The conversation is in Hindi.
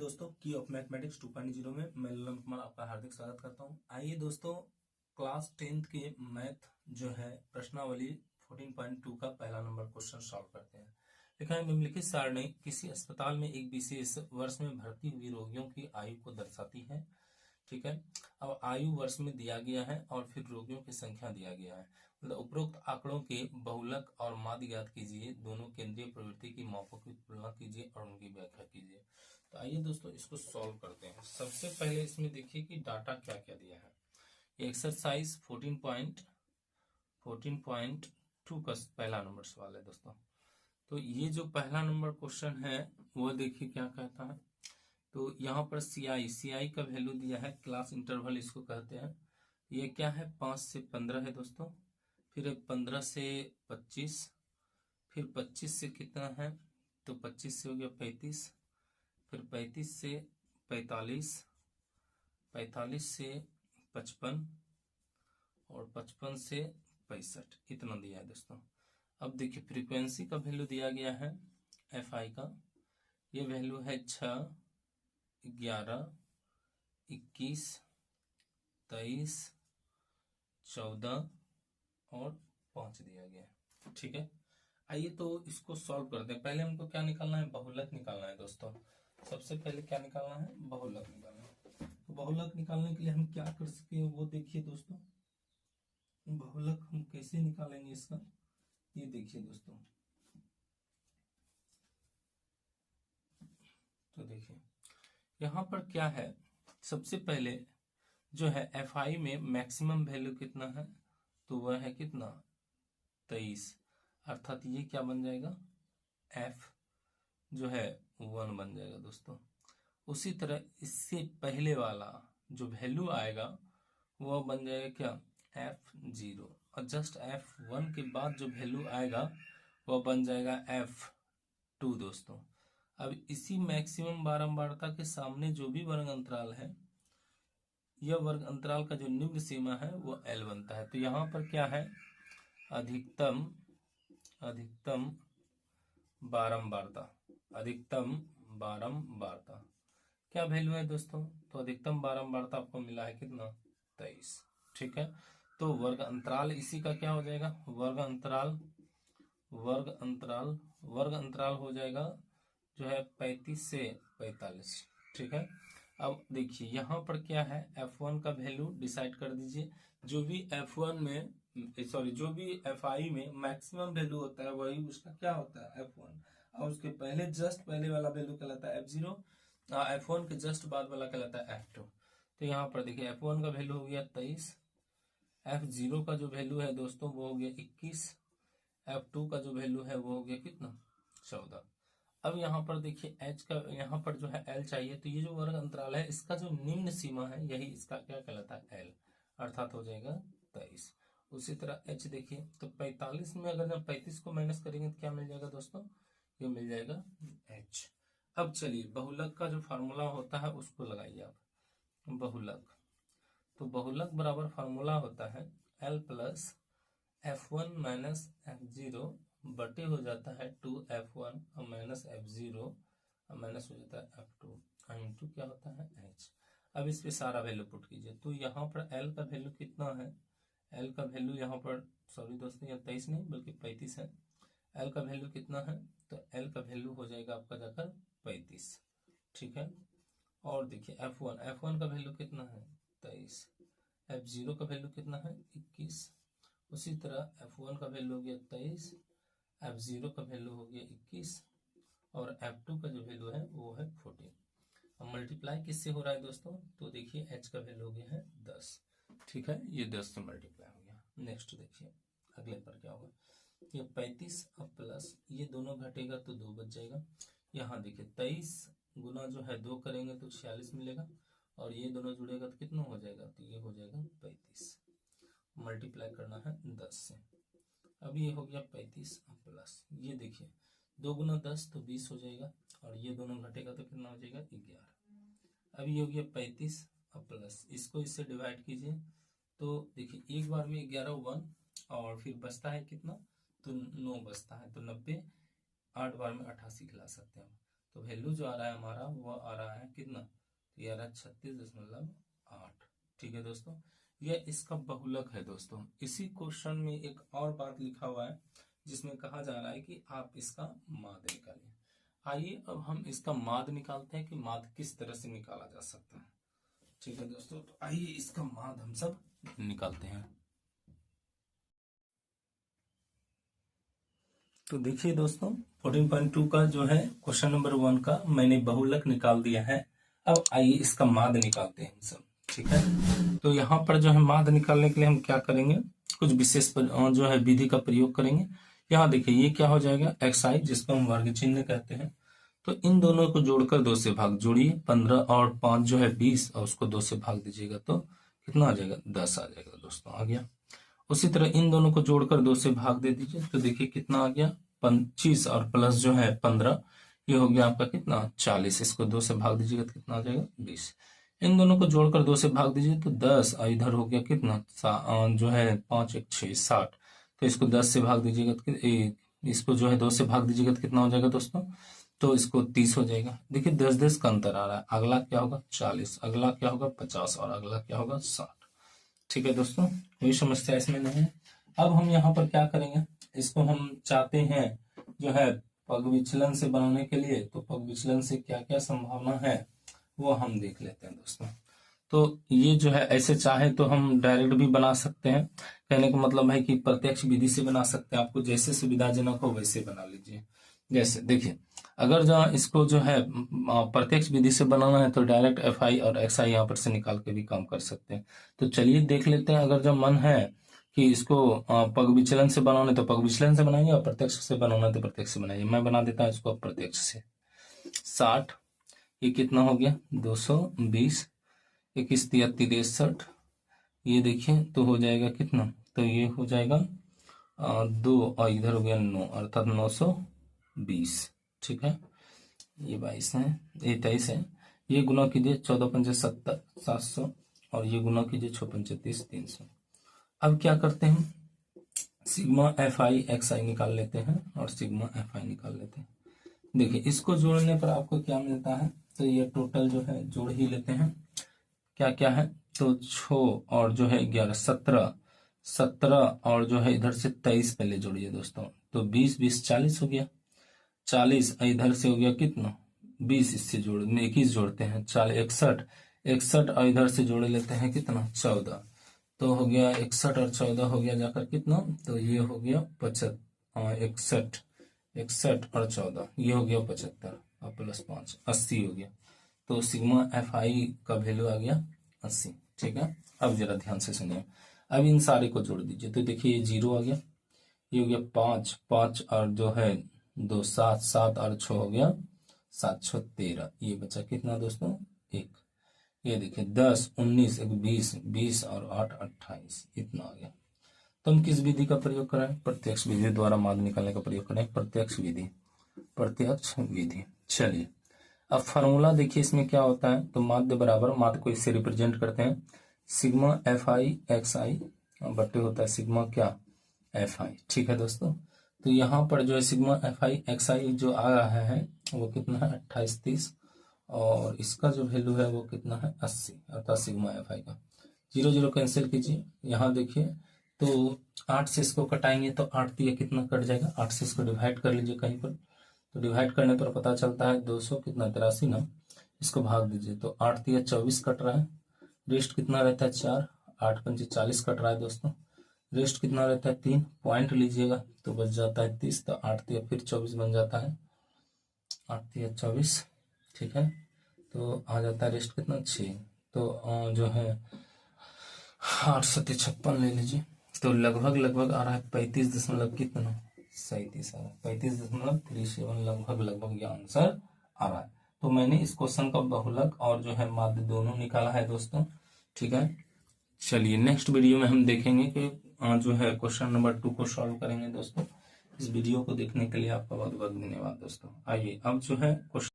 दोस्तों की ऑफ मैथमेटिक्स 2.0 में मैं ललन कुमार आपका हार्दिक स्वागत करता हूं। आइए दोस्तों, क्लास 10th के मैथ जो है प्रश्नावली 14.2 का पहला नंबर क्वेश्चन सॉल्व करते हैं। लिखा है निम्नलिखित सारणी किसी अस्पताल में एक विशेष वर्ष में भर्ती हुए रोगियों की आयु को दर्शाती है। ठीक है, अब आयु वर्ष में दिया गया है और फिर रोगियों की संख्या दिया गया है। मतलब उपरोक्त आंकड़ों के बहुलक और माध्य ज्ञात कीजिए, दोनों केंद्रीय प्रवृत्ति की मापों की तुलना कीजिए और उनकी व्याख्या कीजिए। तो आइए दोस्तों इसको सॉल्व करते हैं। सबसे पहले इसमें देखिए कि डाटा क्या क्या दिया है। एक्सरसाइज 14.2 का पहला नंबर सवाल है दोस्तों। तो ये जो पहला नंबर क्वेश्चन है वो देखिए क्या कहता है। तो यहाँ पर सीआई का वैल्यू दिया है, क्लास इंटरवल इसको कहते हैं। ये क्या है, 5 से 15 है दोस्तों, फिर 15 से 25, फिर 25 से कितना है, तो 25 से हो गया 35, फिर 35 से 45, 45 से 55 और 55 से 65, इतना दिया है दोस्तों। अब देखिए फ्रीक्वेंसी का वैल्यू दिया गया है एफ आई का, ये वैल्यू है 6, 11, 21, 23, 14 और 5 दिया गया है। ठीक है, आइए तो इसको सॉल्व करते हैं। पहले हमको क्या निकालना है, बहुलक निकालना है दोस्तों। सबसे पहले क्या निकालना है, बहुलक निकालना है। तो बहुलक निकालने के लिए हम क्या कर सकते हैं वो देखिए दोस्तों। बहुलक हम कैसे निकालेंगे इसका, ये देखिए दोस्तों। तो देखिए यहाँ पर क्या है, सबसे पहले जो है एफ आई में मैक्सिमम वैल्यू कितना है, तो वह है कितना 23, अर्थात ये क्या बन जाएगा, एफ जो है 1 बन जाएगा दोस्तों। उसी तरह इससे पहले वाला जो वैल्यू आएगा वह बन जाएगा क्या, F0, और जस्ट F1 के बाद जो वैल्यू आएगा वह बन जाएगा F2 दोस्तों। अब इसी मैक्सिमम बारंबारता के सामने जो भी वर्ग अंतराल है, यह वर्ग अंतराल का जो निम्न सीमा है वो L बनता है। तो यहाँ पर क्या है, अधिकतम बारंबारता, अधिकतम बारंबारता क्या वैल्यू है दोस्तों, तो अधिकतम बारंबारता आपको मिला है कितना 23। ठीक है, तो वर्ग अंतराल इसी का क्या हो जाएगा, वर्ग अंतराल हो जाएगा जो है 35 से 45। ठीक है, अब देखिए यहाँ पर क्या है, F1 का वैल्यू डिसाइड कर दीजिए। जो भी F1 में जो भी FI में मैक्सिमम वैल्यू होता है वही उसका क्या होता है F1, और उसके पहले जस्ट पहले वाला वैल्यू कहलाता है F0, F1 के जस्ट बाद वाला कहलाता है F2। तो यहाँ पर देखिए F1 का वैल्यू हो गया 23, F0 का जो वैल्यू है दोस्तों वो हो गया 21, F2 का जो वैल्यू है वो हो गया कितना 14। अब यहाँ पर देखिए H का, यहाँ पर जो है L चाहिए, तो ये जो वर्ग अंतराल है इसका जो निम्न सीमा है यही इसका क्या कहलाता है L, अर्थात हो जाएगा 23। उसी तरह H देखिए, तो 45 में अगर हम 35 को माइनस करेंगे तो क्या मिल जाएगा दोस्तों, ये मिल जाएगा H। अब चलिए बहुलक का जो फार्मूला होता है उसको लगाइए आप। बहुलक, तो बहुलक बराबर फार्मूला होता है L plus F1 minus F0 बटे हो जाता है 2F1 और माइनस F0 और माइनस हो जाता है F2 इंटू क्या होता है H। अब इस पे सारा वैल्यू पुट कीजिए। तो यहाँ पर L का वैल्यू कितना है, L का वैल्यू यहाँ पर, सॉरी दोस्तों यहाँ 23 नहीं बल्कि 35 है। L का वैल्यू कितना है, तो L का वैल्यू हो जाएगा आपका जाकर 35। ठीक है, और देखिए F1 का वैल्यू कितना है 23, F0 का वैल्यू कितना है 21, उसी तरह F1 का वैल्यू हो गया 23, F0 का वैल्यू हो गया 21 और F2 का जो वैल्यू है वो है 14। अब मल्टीप्लाई किससे हो रहा है दोस्तों, तो देखिए H का वैल्यू हो गया है 10। ठीक है, ये 10 से मल्टीप्लाई हो गया। नेक्स्ट देखिए अगले पर क्या होगा, ये 35 अब प्लस ये दोनों घटेगा तो 2 बच जाएगा। यहाँ देखिए 23 गुना जो है 2 करेंगे तो 46 मिलेगा, और ये दोनों जुड़ेगा तो कितना हो जाएगा, तो ये हो जाएगा 35। मल्टीप्लाई करना है 10 से। अब ये हो गया 35 प्लस ये देखिए 2 गुना 10 तो 20 हो जाएगा, और ये दोनों घटेगा तो कितना हो जाएगा 11। अब ये हो गया 35 प्लस, इसको इससे डिवाइड कीजिए तो देखिए एक बार में 11 1 और फिर बचता है कितना, तो 9 बचता है, तो 90 8 बार में 88 खिला सकते हैं। तो वैल्यू जो आ रहा है हमारा वो आ रहा है कितना, तो ये आ रहा है 36.8। ठीक है दोस्तों, यह इसका बहुलक है दोस्तों। इसी क्वेश्चन में एक और बात लिखा हुआ है जिसमें कहा जा रहा है कि आप इसका माद निकालिए। आइए अब हम इसका माद निकालते हैं कि माद किस तरह से निकाला जा सकता है। ठीक है दोस्तों, तो आइए इसका माद हम सब निकालते हैं। तो देखिए दोस्तों 14.2 का जो है क्वेश्चन नंबर 1 का मैंने बहुलक निकाल दिया है। अब आइए इसका माद निकालते हैं हम सब। ठीक है, तो यहाँ पर जो है माद निकालने के लिए हम क्या करेंगे, कुछ विशेष जो है विधि का प्रयोग करेंगे। यहाँ देखिए ये क्या हो जाएगा, xi जिसको हम वर्ग चिन्ह कहते हैं। तो इन दोनों को जोड़कर 2 से भाग, जोड़िए 15 और 5 जो है 20 और उसको 2 से भाग दीजिएगा तो कितना आ जाएगा, 10 आ जाएगा दोस्तों, आ गया। उसी तरह इन दोनों को जोड़कर 2 से भाग दे दीजिए तो देखिए कितना आ गया, 25 और प्लस जो है 15, ये हो गया आपका कितना 40। इसको 2 से भाग दीजिएगा तो कितना आ जाएगा 20। इन दोनों को जोड़कर 2 से भाग दीजिए तो 10 और इधर हो गया कितना जो है 5 1 6 60। तो इसको 10 से भाग दीजिएगा तो इसको जो है 2 से भाग दीजिएगा तो कितना हो जाएगा दोस्तों, तो इसको 30 हो जाएगा। देखिए 10 का अंतर आ रहा है, अगला क्या होगा 40, अगला क्या होगा 50 और अगला क्या होगा 60। ठीक है दोस्तों, कोई समस्या इसमें नहीं है। अब हम यहाँ पर क्या करेंगे, इसको हम चाहते हैं जो है पग विचलन से बनाने के लिए, तो पग विचलन से क्या क्या संभावना है वो हम देख लेते हैं दोस्तों। तो ये जो है ऐसे चाहे तो हम डायरेक्ट भी बना सकते हैं, कहने का मतलब है कि प्रत्यक्ष विधि से बना सकते हैं, आपको जैसे सुविधाजनक हो वैसे बना लीजिए। जैसे देखिए अगर जो इसको जो है प्रत्यक्ष विधि से बनाना है तो डायरेक्ट FI और XI यहाँ पर से निकाल के भी काम कर सकते हैं। तो चलिए देख लेते हैं, अगर जब मन है कि इसको पग विचलन से बनाना है तो पग विचलन से बनाइए और प्रत्यक्ष से बनाना है तो प्रत्यक्ष से बनाइए। मैं बना देता हूँ इसको प्रत्यक्ष से। 60, ये कितना हो गया 220, 21 तिया 63, ये देखिए तो हो जाएगा कितना, तो ये हो जाएगा 2 और इधर हो गया 9 अर्थात 920। ठीक है, ये 22 है, ये 23 है, ये गुना कीजिए 14 पंचे 70 700 और ये गुना कीजिए 6 पंचे 30 300। अब क्या करते हैं, सिग्मा FI XI निकाल लेते हैं और सिग्मा FI निकाल लेते हैं। देखिए इसको जोड़ने पर आपको क्या मिलता है, तो ये टोटल जो है जोड़ ही लेते हैं, क्या क्या है, तो 6 और जो है 11 17 और जो है इधर से 23 पहले जोड़िए दोस्तों, तो 20 20 40 हो गया, 40 इधर से हो गया कितना 20, इससे जोड़ 21 जोड़ते हैं 40 61 और इधर से जोड़ लेते हैं कितना 14, तो हो गया 61 और 14 हो गया जाकर कितना, तो ये हो गया 61 61 और 14 ये हो गया 75 और प्लस 5 80 हो गया। तो सिग्मा FI का वैल्यू आ गया 80। ठीक है, अब जरा ध्यान से सुनिए, अब इन सारे को जोड़ दीजिए तो देखिए ये 0 आ गया, ये हो गया 5 5 और जो है 2 7 7 और 6 हो गया 7 6 13, ये बचा कितना दोस्तों 1। ये देखिए 10 19 20 20 और 8 28, इतना आ गया। तो हम किस विधि का प्रयोग करें, प्रत्यक्ष विधि द्वारा माद निकालने का प्रयोग करें, प्रत्यक्ष विधि प्रत्यक्ष विधि। चलिए अब फार्मूला देखिए इसमें क्या होता है, तो माध्य बराबर माध्य को इससे रिप्रेजेंट करते हैं, सिग्मा FI XI बट्टे होता है सिग्मा क्या FI। ठीक है दोस्तों, तो यहाँ पर जो है सिग्मा FI XI जो आ रहा है वो कितना है 28 30 और इसका जो वैल्यू है वो कितना है 80 अर्थात सिग्मा FI का 0 0 कैंसिल कीजिए। यहाँ देखिए तो 8 से इसको कटाएंगे तो 8 दिया कितना कट जाएगा, 8 से इसको डिवाइड कर लीजिए कहीं पर, तो डिवाइड करने पर पता चलता है 200 कितना 83 ना, इसको भाग दीजिए तो 8 दिया 24 कट रहा है, रेस्ट कितना रहता है 4, 8 पंचे 40 कट रहा है दोस्तों, रेस्ट कितना रहता है 3, पॉइंट लीजिएगा तो बच जाता है 30, तो 8 दिया फिर 24 बन जाता है, 8 दिया 24। ठीक है, तो आ जाता है रेस्ट कितना 6, तो जो है 8 7 56 ले लीजिए, तो लगभग आ रहा है 35 दशमलव कितना 37 आ रहा है, 35.37 लगभग ये आंसर आ रहा है। तो मैंने इस क्वेश्चन का बहुलक और जो है माध्य दोनों निकाला है दोस्तों। ठीक है, चलिए नेक्स्ट वीडियो में हम देखेंगे कि जो है क्वेश्चन नंबर 2 को सॉल्व करेंगे दोस्तों। इस वीडियो को देखने के लिए आपका बहुत बहुत धन्यवाद दोस्तों। आइए अब जो है क्वेश्चन